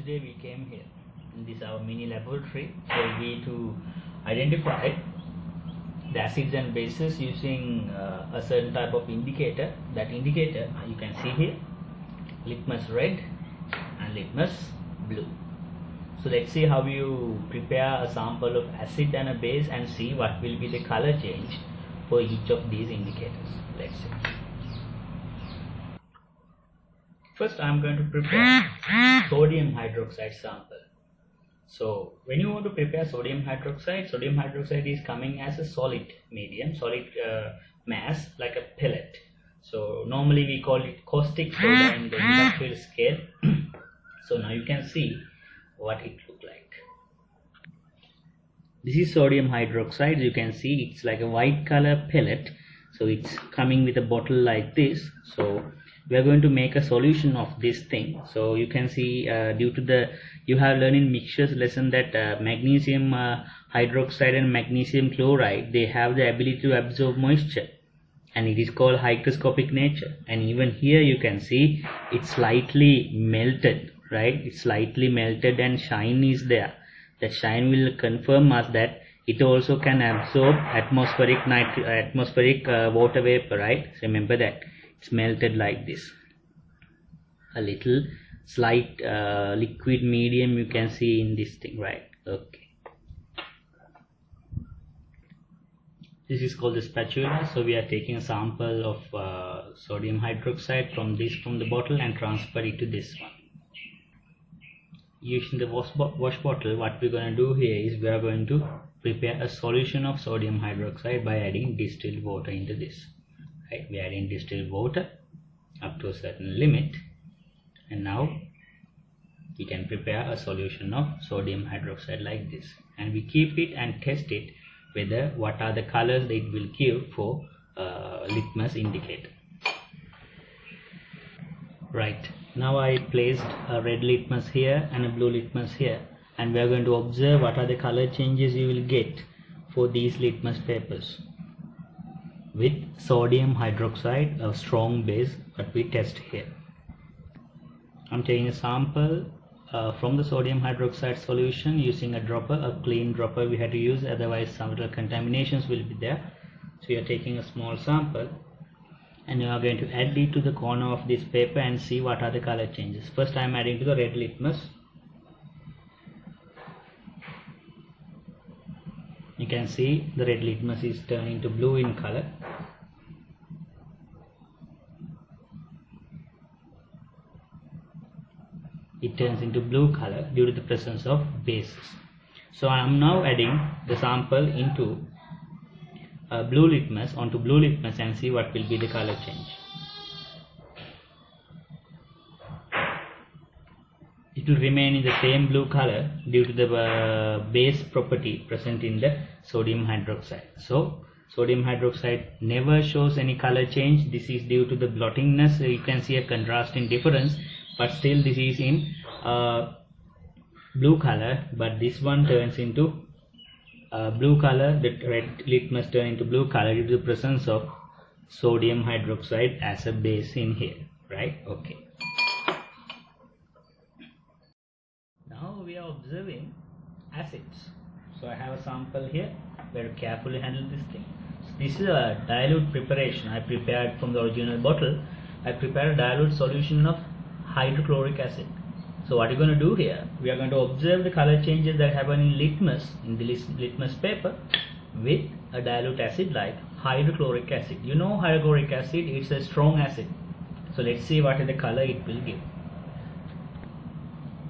today we came here in this our mini laboratory. So we to identify the acids and bases using a certain type of indicator. That indicator you can see here, litmus red and litmus blue. So let's see how you prepare a sample of acid and a base and see what will be the color change for each of these indicators. Let's see. First I am going to prepare sodium hydroxide sample. So when you want to prepare sodium hydroxide is coming as a solid medium, solid mass like a pellet. So normally we call it caustic soda in the industrial scale. So now you can see what it look like. This is sodium hydroxide. You can see it's like a white color pellet. So it's coming with a bottle like this. So we are going to make a solution of this thing. So you can see due to the you have learned in mixtures lesson that magnesium hydroxide and magnesium chloride, they have the ability to absorb moisture, and it is called hygroscopic nature. And even here you can see it's slightly melted, right? It's slightly melted and shine is there. That shine will confirm us that it also can absorb atmospheric water vapor, right? So remember that it's melted like this. A little slight liquid medium you can see in this thing, right? Okay. This is called the spatula. So we are taking a sample of sodium hydroxide from the bottle and transfer it to this one. Using the wash bottle, what we're going to do here is we are going to prepare a solution of sodium hydroxide by adding distilled water into this. Right? We are adding distilled water up to a certain limit, and now we can prepare a solution of sodium hydroxide like this, and we keep it and test it whether what are the colors that it will give for litmus indicator. Right, now I placed a red litmus here and a blue litmus here, and we are going to observe what are the color changes you will get for these litmus papers with sodium hydroxide, a strong base that we test here. I'm taking a sample from the sodium hydroxide solution using a dropper, a clean dropper we had to use, otherwise some little contaminations will be there. So we are taking a small sample and you are going to add it to the corner of this paper and see what are the color changes. First I am adding to the red litmus. You can see the red litmus is turning to blue in color. It turns into blue color due to the presence of bases. So I am now adding the sample into blue litmus and see what will be the color change. It will remain in the same blue color due to the base property present in the sodium hydroxide. So sodium hydroxide never shows any color change. This is due to the blottingness. You can see a contrasting difference, but still this is in blue color, but this one turns into blue color. The red litmus turn into blue color due to the presence of sodium hydroxide as a base in here, right? Okay. Now we are observing acids. So I have a sample here. Very carefully handle this thing. So this is a dilute preparation I prepared from the original bottle. I prepared a dilute solution of hydrochloric acid. So what you're going to do here, we are going to observe the color changes that happen in the litmus paper with a dilute acid like hydrochloric acid. You know hydrochloric acid, it's a strong acid. So let's see what is the color it will give.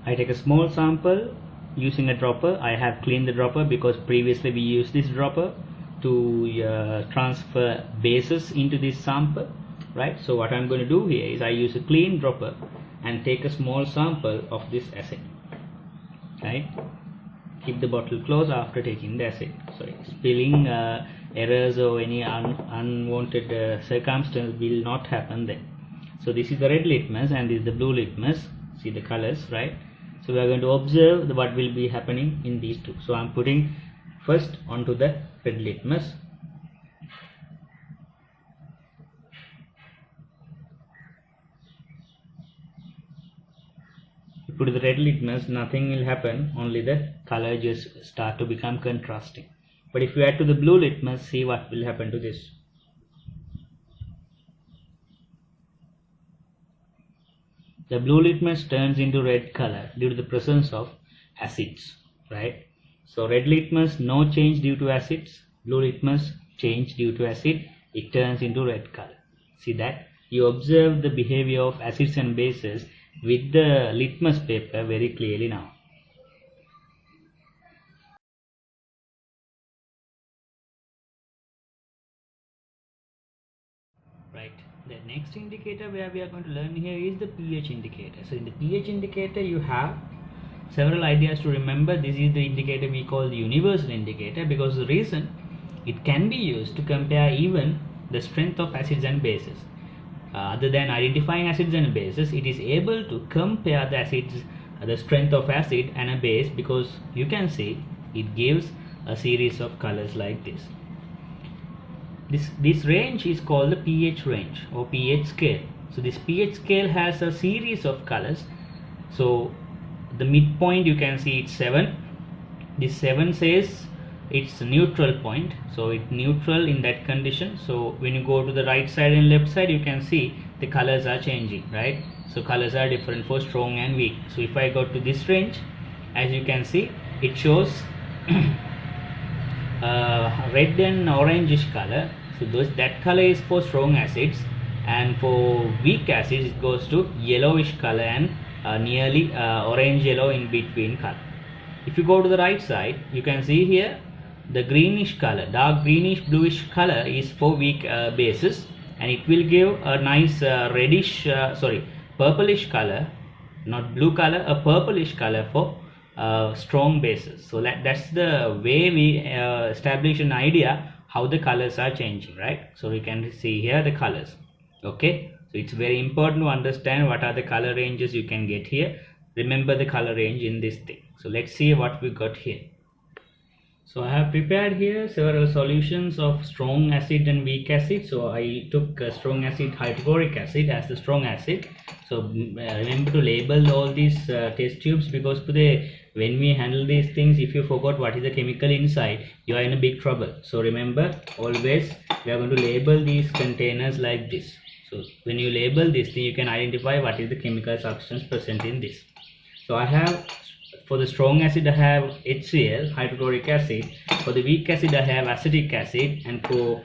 I take a small sample using a dropper. I have cleaned the dropper because previously we used this dropper to transfer bases into this sample, right? So what I'm going to do here is I use a clean dropper and take a small sample of this acid, right? Keep the bottle closed after taking the acid. So spilling errors or any unwanted circumstance will not happen then. So this is the red litmus and this is the blue litmus. See the colors, right? So we are going to observe what will be happening in these two. So I'm putting first onto the red litmus. put the red litmus, nothing will happen, only the color just start to become contrasting. But if you add to the blue litmus, see what will happen to this. The blue litmus turns into red color due to the presence of acids, right? So red litmus, no change due to acids. Blue litmus, change due to acid, it turns into red color. See that? You observe the behavior of acids and bases with the litmus paper very clearly now. Right. The next indicator where we are going to learn here is the pH indicator. So in the pH indicator you have several ideas to remember. This is the indicator we call the universal indicator, because the reason it can be used to compare even the strength of acids and bases. Other than identifying acids and bases, it is able to compare the acids, the strength of acid and a base, because you can see it gives a series of colors like this. This range is called the pH range or pH scale. So this pH scale has a series of colors. So the midpoint you can see it's 7. This 7 says it's neutral point, so it's neutral in that condition. So when you go to the right side and left side, you can see the colors are changing, right? So colors are different for strong and weak. So if I go to this range, as you can see, it shows red and orangish color. So that color is for strong acids, and for weak acids it goes to yellowish color and nearly orange yellow in between color. If you go to the right side, you can see here the greenish color, dark greenish bluish color is for weak bases, and it will give a nice purplish color, not blue color, a purplish color for strong bases. So that's the way we establish an idea how the colors are changing, right? So we can see here the colors. Okay, so it's very important to understand what are the color ranges you can get here. Remember the color range in this thing. So let's see what we got here. So I have prepared here several solutions of strong acid and weak acid. So I took strong acid, hydrochloric acid as the strong acid. So remember to label all these test tubes, because today when we handle these things, if you forgot what is the chemical inside, you are in a big trouble. So remember, always we are going to label these containers like this. So when you label this thing, you can identify what is the chemical substance present in this. So I have, for the strong acid I have HCl, hydrochloric acid. For the weak acid I have acetic acid, and for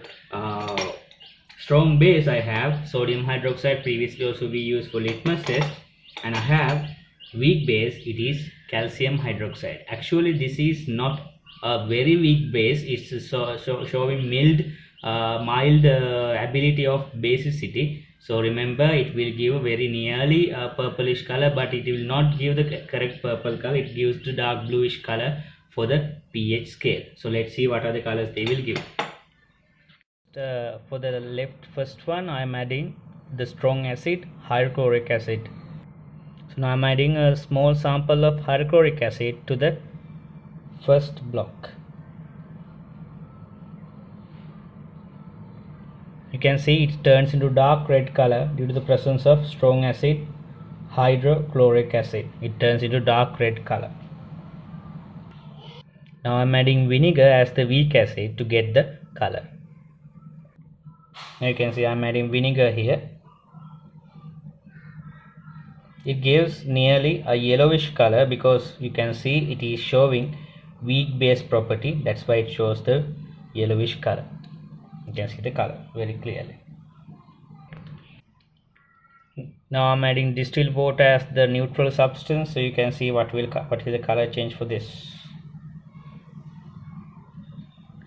strong base I have sodium hydroxide, previously also we used for litmus test, and I have weak base, it is calcium hydroxide. Actually this is not a very weak base, it's showing mild ability of basicity. So remember, it will give very nearly a purplish color, but it will not give the correct purple color, it gives the dark bluish color for the pH scale. So let's see what are the colors they will give. For the left first one, I am adding the strong acid, hydrochloric acid. So now I am adding a small sample of hydrochloric acid to the first block. You can see it turns into dark red color due to the presence of strong acid, hydrochloric acid. It turns into dark red color. Now I am adding vinegar as the weak acid to get the color. Now you can see I am adding vinegar here. It gives nearly a yellowish color, because you can see it is showing weak base property. That's why it shows the yellowish color. You can see the color very clearly. Now I'm adding distilled water as the neutral substance, so you can see what is the color change for this.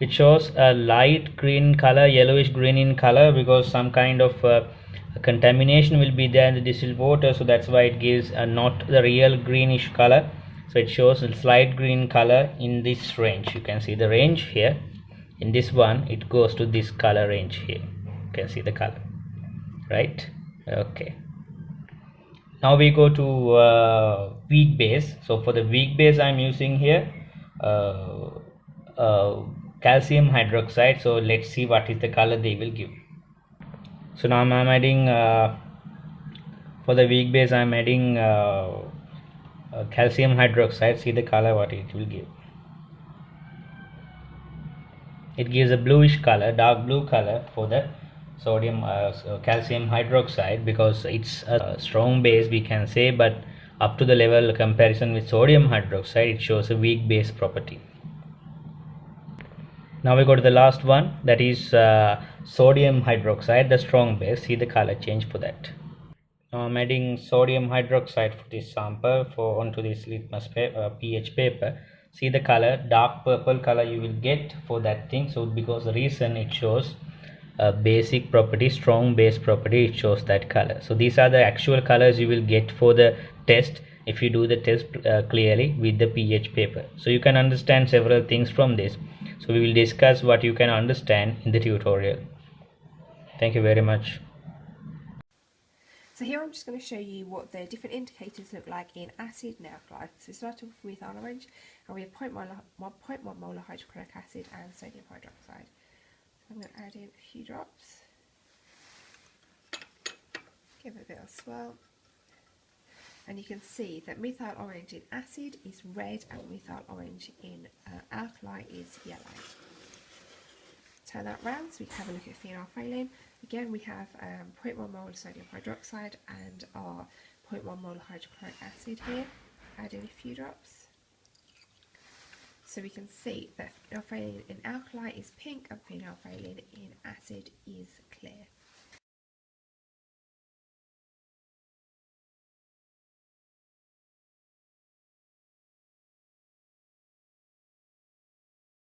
It shows a light green color, yellowish green in color, because some kind of contamination will be there in the distilled water, so that's why it gives not the real greenish color. So it shows a slight green color in this range. You can see the range here. In this one, it goes to this color range here. You can see the color, right? Okay. Now we go to weak base. So for the weak base, I'm using here calcium hydroxide. So let's see what is the color they will give. So now I'm adding for the weak base, I'm adding calcium hydroxide, see the color what it will give. It gives a bluish color, dark blue color for the calcium hydroxide, because it's a strong base we can say, but up to the level comparison with sodium hydroxide it shows a weak base property. Now we go to the last one, that is sodium hydroxide, the strong base. See the color change for that. Now I'm adding sodium hydroxide for this sample onto this litmus paper, pH paper. See the color, dark purple color you will get for that thing. So because the reason it shows a basic property, strong base property, it shows that color. So these are the actual colors you will get for the test if you do the test clearly with the pH paper. So you can understand several things from this. So we will discuss what you can understand in the tutorial. Thank you very much. So here I'm just going to show you what the different indicators look like in acid and alkali. So starting with methyl orange, and we have 0.1 molar hydrochloric acid and sodium hydroxide. So I'm going to add in a few drops, give it a bit of swirl, and you can see that methyl orange in acid is red and methyl orange in alkali is yellow. Turn that round so we can have a look at phenolphthalein. Again, we have 0.1 mole sodium hydroxide and our 0.1 mole hydrochloric acid here. Add in a few drops. So we can see that phenolphthalein in alkali is pink and phenolphthalein in acid is clear.